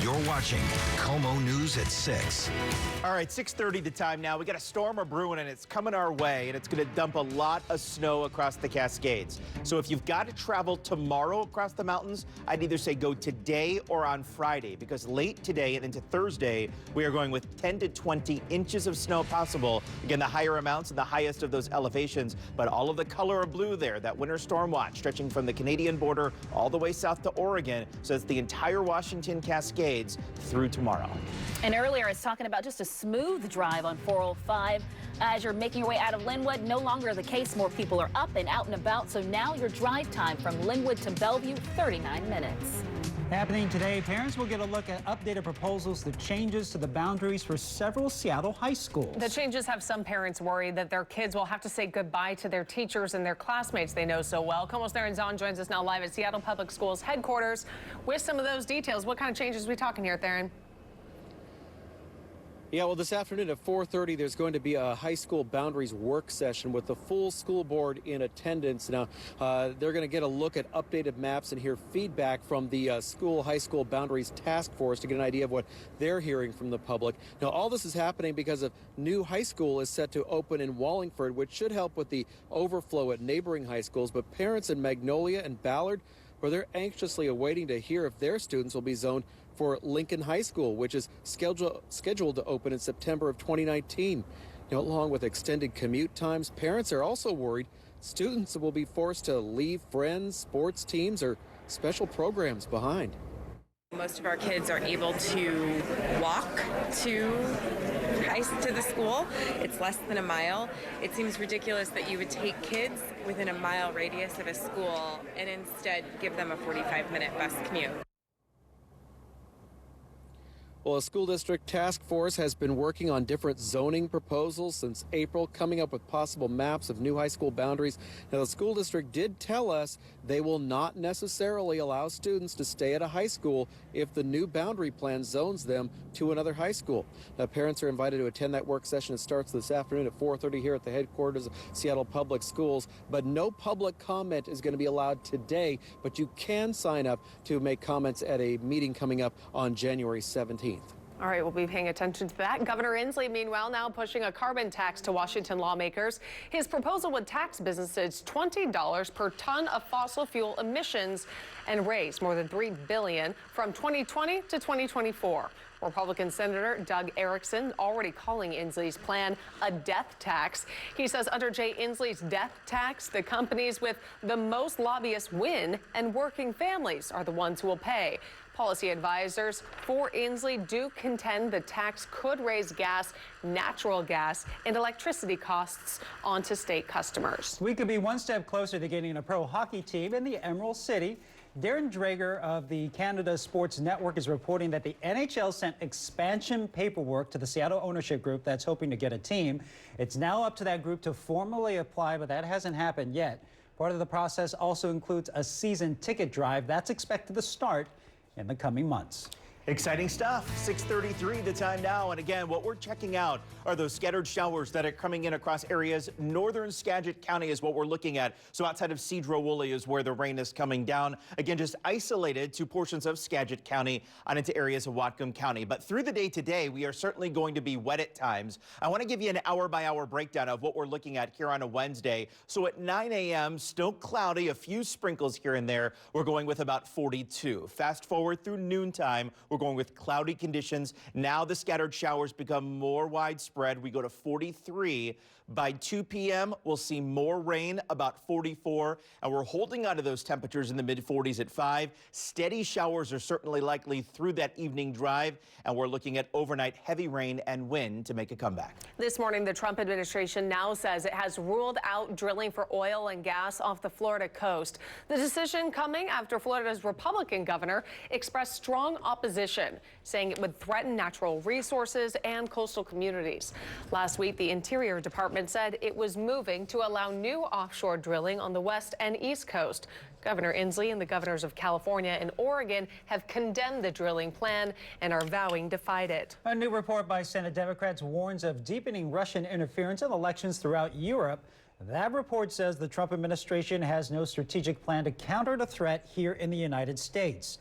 You're watching KOMO News at 6. All right, 6:30 the time now. We got a storm brewing and it's coming our way, and it's going to dump a lot of snow across the Cascades. So if you've got to travel tomorrow across the mountains, I'd either say go today or on Friday, because late today and into Thursday, we are going with 10 to 20 inches of snow possible. Again, the higher amounts and the highest of those elevations, but all of the color of blue there, that winter storm watch stretching from the Canadian border all the way south to Oregon. So it's the entire Washington Cascades through tomorrow. And earlier, I was talking about just a smooth drive on 405. As you're making your way out of Linwood, no longer the case. More people are up and out and about. So now your drive time from Linwood to Bellevue, 39 minutes. Happening today, parents will get a look at updated proposals that changes to the boundaries for several Seattle high schools. The changes have some parents worried that their kids will have to say goodbye to their teachers and their classmates they know so well. KOMO's Theron Zahn joins us now live at Seattle Public Schools headquarters with some of those details. What kind of changes are we talking here, Theron? Yeah, well, this afternoon at 4:30, there's going to be a high school boundaries work session with the full school board in attendance. Now, they're going to get a look at updated maps and hear feedback from the high school boundaries task force to get an idea of what they're hearing from the public. Now, all this is happening because a new high school is set to open in Wallingford, which should help with the overflow at neighboring high schools. But parents in Magnolia and Ballard, where they're anxiously awaiting to hear if their students will be zoned for Lincoln High School, which is scheduled to open in September of 2019. Now, along with extended commute times, parents are also worried students will be forced to leave friends, sports teams, or special programs behind. Most of our kids are able to walk to the school. It's less than a mile. It seems ridiculous that you would take kids within a mile radius of a school and instead give them a 45-minute bus commute. Well, a school district task force has been working on different zoning proposals since April, coming up with possible maps of new high school boundaries. Now, the school district did tell us they will not necessarily allow students to stay at a high school if the new boundary plan zones them to another high school. Now, parents are invited to attend that work session. It starts this afternoon at 4:30 here at the headquarters of Seattle Public Schools. But no public comment is going to be allowed today, but you can sign up to make comments at a meeting coming up on January 17th. All right, we'll be paying attention to that. Governor Inslee, meanwhile, now pushing a carbon tax to Washington lawmakers. His proposal would tax businesses $20 per ton of fossil fuel emissions and raise more than $3 billion from 2020 to 2024. Republican Senator Doug Erickson already calling Inslee's plan a death tax. He says under Jay Inslee's death tax, the companies with the most lobbyists win and working families are the ones who will pay. Policy advisors for Inslee do contend the tax could raise gas, natural gas, and electricity costs onto state customers. We could be one step closer to getting a pro hockey team in the Emerald City. Darren Drager of the Canada Sports Network is reporting that the NHL sent expansion paperwork to the Seattle ownership group that's hoping to get a team. It's now up to that group to formally apply, but that hasn't happened yet. Part of the process also includes a season ticket drive that's expected to start in the coming months. Exciting stuff. 6:33 the time now. And again, what we're checking out are those scattered showers that are coming in across areas. Northern Skagit County is what we're looking at. So outside of Cedro-Woolley is where the rain is coming down. Again, just isolated to portions of Skagit County on into areas of Whatcom County. But through the day today, we are certainly going to be wet at times. I want to give you an hour-by-hour breakdown of what we're looking at here on a Wednesday. So at 9 a.m., still cloudy, a few sprinkles here and there. We're going with about 42. Fast forward through noontime, we're going with cloudy conditions. Now the scattered showers become more widespread. We go to 43. By 2 p.m., we'll see more rain, about 44, and we're holding on to those temperatures in the mid-40s at 5. Steady showers are certainly likely through that evening drive, and we're looking at overnight heavy rain and wind to make a comeback. This morning, the Trump administration now says it has ruled out drilling for oil and gas off the Florida coast. The decision coming after Florida's Republican governor expressed strong opposition, saying it would threaten natural resources and coastal communities. Last week, the Interior Department said it was moving to allow new offshore drilling on the west and east coast. Governor Inslee and the governors of California and Oregon have condemned the drilling plan and are vowing to fight it. A new report by Senate Democrats warns of deepening Russian interference in elections throughout Europe. That report says the Trump administration has no strategic plan to counter the threat here in the United States.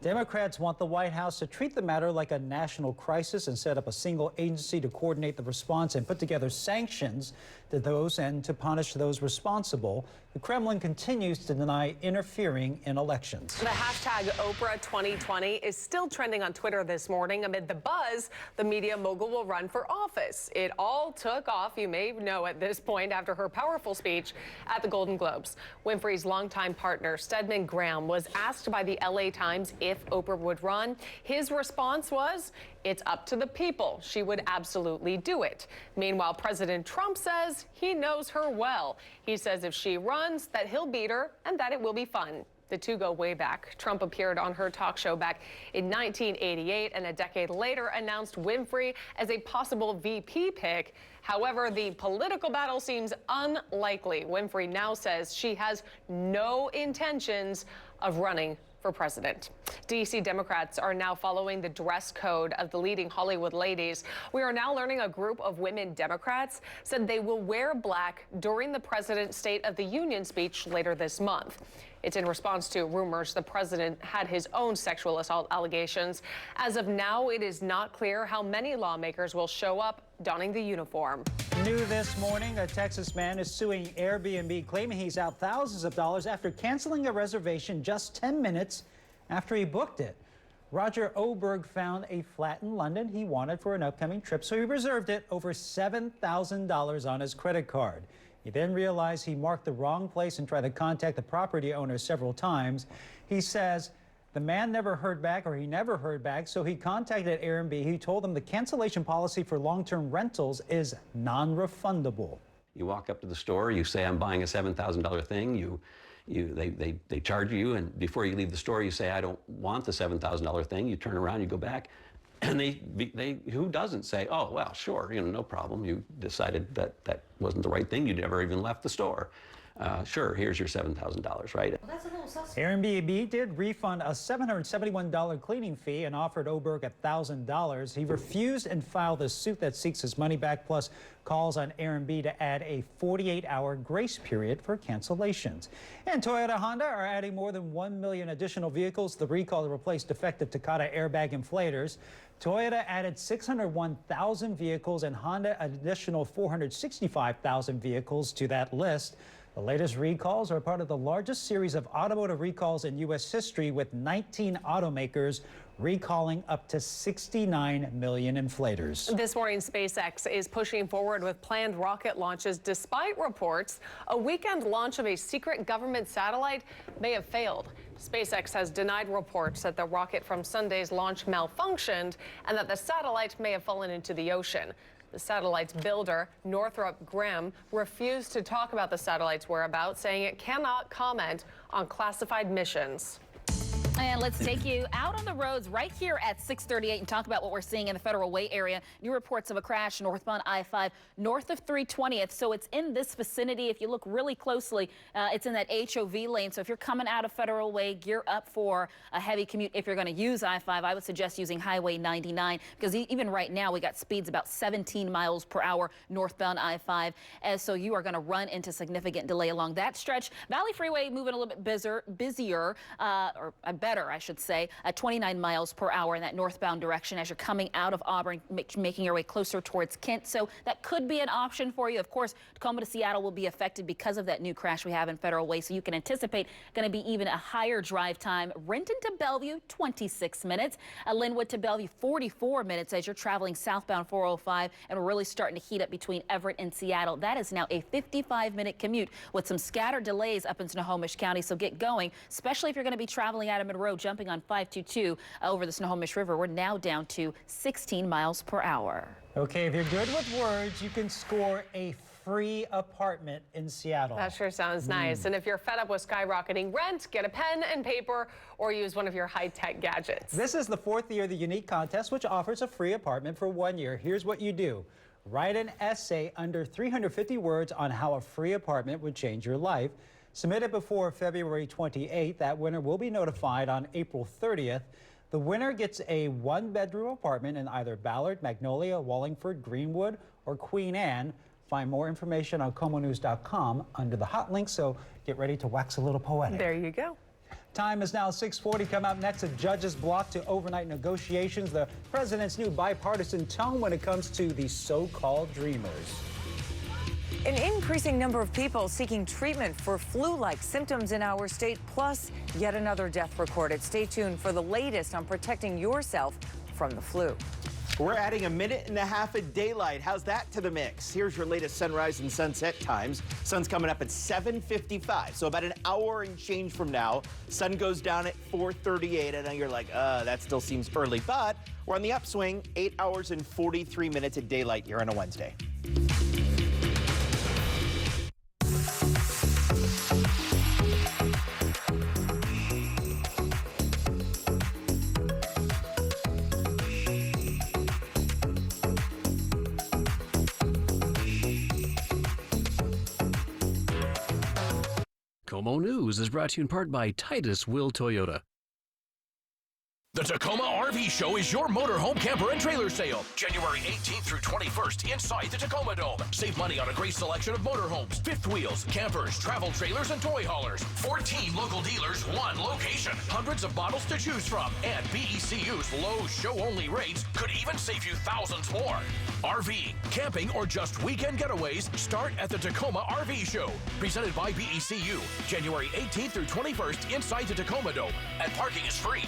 Democrats want the White House to treat the matter like a national crisis and set up a single agency to coordinate the response and put together sanctions to those and to punish those responsible. The Kremlin continues to deny interfering in elections. The hashtag Oprah 2020 is still trending on Twitter this morning amid the buzz the media mogul will run for office. It all took off, you may know at this point, after her powerful speech at the Golden Globes. Winfrey's longtime partner, Stedman Graham, was asked by the LA Times if Oprah would run. His response was, "It's up to the people. She would absolutely do it." Meanwhile, President Trump says he knows her well. He says if she runs, that he'll beat her and that it will be fun. The two go way back. Trump appeared on her talk show back in 1988 and a decade later announced Winfrey as a possible VP pick. However, the political battle seems unlikely. Winfrey now says she has no intentions of running for president. D.C. Democrats are now following the dress code of the leading Hollywood ladies. We are now learning a group of women Democrats said they will wear black during the president's State of the Union speech later this month. It's in response to rumors the president had his own sexual assault allegations. As of now, it is not clear how many lawmakers will show up donning the uniform. New this morning, a Texas man is suing Airbnb, claiming he's out thousands of dollars after canceling a reservation just 10 minutes after he booked it. Roger Oberg found a flat in London he wanted for an upcoming trip, so he reserved it over $7,000 on his credit card. He then realized he marked the wrong place and tried to contact the property owner several times. He says the man never heard back, or he never heard back, so he contacted Airbnb. He told them the cancellation policy for long-term rentals is non-refundable. You walk up to the store, you say, I'm buying a $7,000 thing. They charge you, and before you leave the store, you say, I don't want the $7,000 thing. You turn around, you go back, and who doesn't say, oh, well, sure, no problem. You decided that wasn't the right thing. You never even left the store. Sure, here's your $7,000, right? Well, that's a little suspect. Airbnb did refund a $771 cleaning fee and offered Oberg $1,000. He refused and filed a suit that seeks his money back, plus calls on Airbnb to add a 48-hour grace period for cancellations. And Toyota Honda are adding more than 1 million additional vehicles to the recall to replace defective Takata airbag inflators. Toyota added 601,000 vehicles and Honda an additional 465,000 vehicles to that list. The latest recalls are part of the largest series of automotive recalls in U.S. history, with 19 automakers recalling up to 69 million inflators. This morning, SpaceX is pushing forward with planned rocket launches despite reports a weekend launch of a secret government satellite may have failed. SpaceX has denied reports that the rocket from Sunday's launch malfunctioned and that the satellite may have fallen into the ocean. The satellite's builder, Northrop Grumman, refused to talk about the satellite's whereabouts, saying it cannot comment on classified missions. And let's take you out on the roads right here at 638 and talk about what we're seeing in the Federal Way area. New reports of a crash northbound I-5 north of 320th. So it's in this vicinity. If you look really closely, it's in that HOV lane. So if you're coming out of Federal Way, gear up for a heavy commute. If you're going to use I-5, I would suggest using Highway 99, because even right now we got speeds about 17 miles per hour northbound I-5. So you are going to run into significant delay along that stretch. Valley Freeway moving a little bit busier, or better, I should say, at 29 miles per hour in that northbound direction as you're coming out of Auburn, making your way closer towards Kent. So that could be an option for you. Of course, Tacoma to Seattle will be affected because of that new crash we have in Federal Way. So you can anticipate going to be even a higher drive time. Renton to Bellevue, 26 minutes. Linwood to Bellevue, 44 minutes as you're traveling southbound 405. And we're really starting to heat up between Everett and Seattle. That is now a 55-minute commute with some scattered delays up in Snohomish County. So get going, especially if you're going to be traveling out of Monroe, jumping on 522 over the Snohomish River. We're now down to 16 miles per hour. Okay, if you're good with words, you can score a free apartment in Seattle. That sure sounds nice. And if you're fed up with skyrocketing rent, get a pen and paper or use one of your high-tech gadgets. This is the 4th year of the Unique Contest, which offers a free apartment for 1 year. Here's what you do. Write an essay under 350 words on how a free apartment would change your life. Submit it before February 28th. That winner will be notified on April 30th. The winner gets a 1-bedroom apartment in either Ballard, Magnolia, Wallingford, Greenwood, or Queen Anne. Find more information on KomoNews.com under the hot link, so get ready to wax a little poetic. There you go. Time is now 6:40. Come out next, a judge's block to overnight negotiations. The president's new bipartisan tone when it comes to the so-called dreamers. An increasing number of people seeking treatment for flu-like symptoms in our state, plus yet another death recorded. Stay tuned for the latest on protecting yourself from the flu. We're adding a minute and a half of daylight. How's that to the mix? Here's your latest sunrise and sunset times. Sun's coming up at 7:55, so about an hour and change from now. Sun goes down at 4:38. I know you're like, that still seems early, but we're on the upswing. 8 hours and 43 minutes of daylight here on a Wednesday. KOMO News is brought to you in part by Titus Will Toyota. The Tacoma RV Show is your motorhome, camper, and trailer sale. January 18th through 21st inside the Tacoma Dome. Save money on a great selection of motorhomes, fifth wheels, campers, travel trailers, and toy haulers. 14 local dealers, one location. Hundreds of models to choose from. And BECU's low show-only rates could even save you thousands more. RV, camping, or just weekend getaways, start at the Tacoma RV Show. Presented by BECU. January 18th through 21st inside the Tacoma Dome. And parking is free.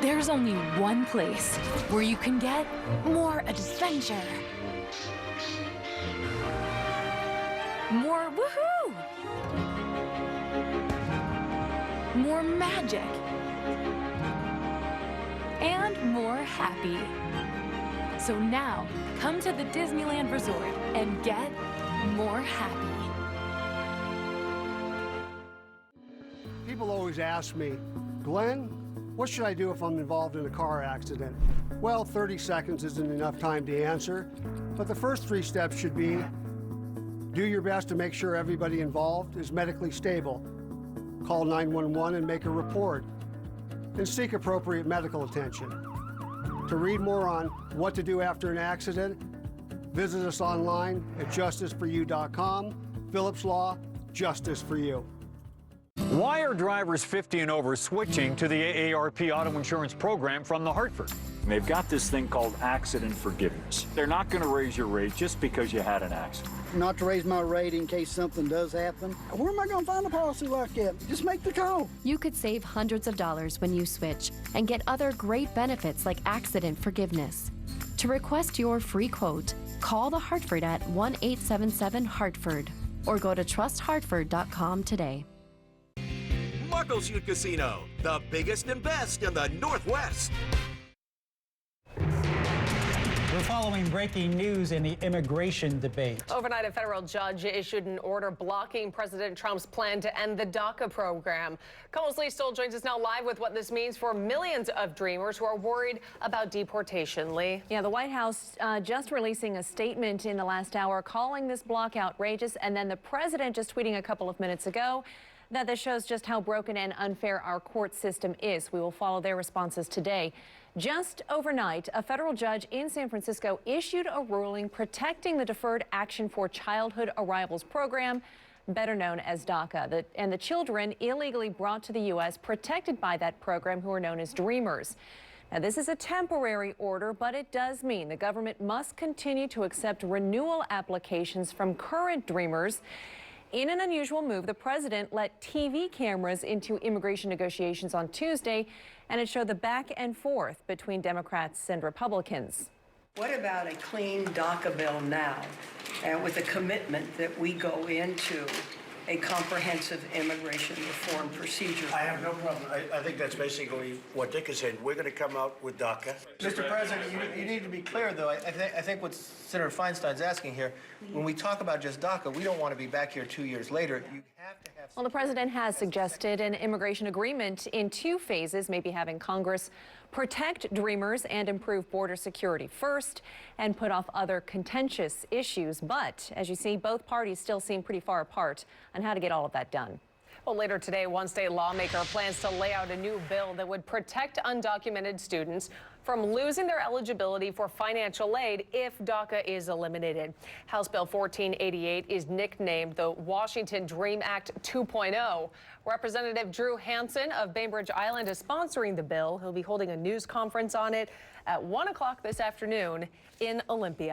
There's only one place where you can get more adventure, more woohoo, more magic, and more happy. So now, come to the Disneyland Resort and get more happy. People always ask me, Glenn, what should I do if I'm involved in a car accident? Well, 30 seconds isn't enough time to answer, but the first 3 steps should be, do your best to make sure everybody involved is medically stable. Call 911 and make a report, and seek appropriate medical attention. To read more on what to do after an accident, visit us online at justiceforyou.com. Phillips Law, justice for you. Why are drivers 50 and over switching to the AARP auto insurance program from the Hartford? They've got this thing called accident forgiveness. They're not going to raise your rate just because you had an accident. Not to raise my rate in case something does happen. Where am I going to find a policy like that? Just make the call. You could save hundreds of dollars when you switch and get other great benefits like accident forgiveness. To request your free quote, call the Hartford at 1-877-HARTFORD or go to trusthartford.com today. Muckleshoot Casino, the biggest and best in the Northwest. We're following breaking news in the immigration debate. Overnight, a federal judge issued an order blocking President Trump's plan to end the DACA program. KOMO's Lee Stoll joins us now live with what this means for millions of dreamers who are worried about deportation. Lee? Yeah, the White House just releasing a statement in the last hour calling this block outrageous, and then the president just tweeting a couple of minutes ago that this shows just how broken and unfair our court system is. We will follow their responses today. Just overnight, a federal judge in San Francisco issued a ruling protecting the Deferred Action for Childhood Arrivals program, better known as DACA, and the children illegally brought to the U.S. protected by that program who are known as Dreamers. Now, this is a temporary order, but it does mean the government must continue to accept renewal applications from current Dreamers. In an unusual move, the president let TV cameras into immigration negotiations on Tuesday, and it showed the back and forth between Democrats and Republicans. What about a clean DACA bill now, and with a commitment that we go into a comprehensive immigration reform procedure? I have no problem. I think that's basically what Dick is saying. We're going to come out with DACA. Mr. President, you need to be clear, though. I think what Senator Feinstein's asking here, when we talk about just DACA, we don't want to be back here 2 years later. You have to have... Well, the president has suggested an immigration agreement in 2 phases, maybe having Congress protect Dreamers and improve border security first and put off other contentious issues. But as you see, both parties still seem pretty far apart on how to get all of that done. Well, later today, one state lawmaker plans to lay out a new bill that would protect undocumented students from losing their eligibility for financial aid if DACA is eliminated. House Bill 1488 is nicknamed the Washington Dream Act 2.0. Representative Drew Hansen of Bainbridge Island is sponsoring the bill. He'll be holding a news conference on it at 1 o'clock this afternoon in Olympia.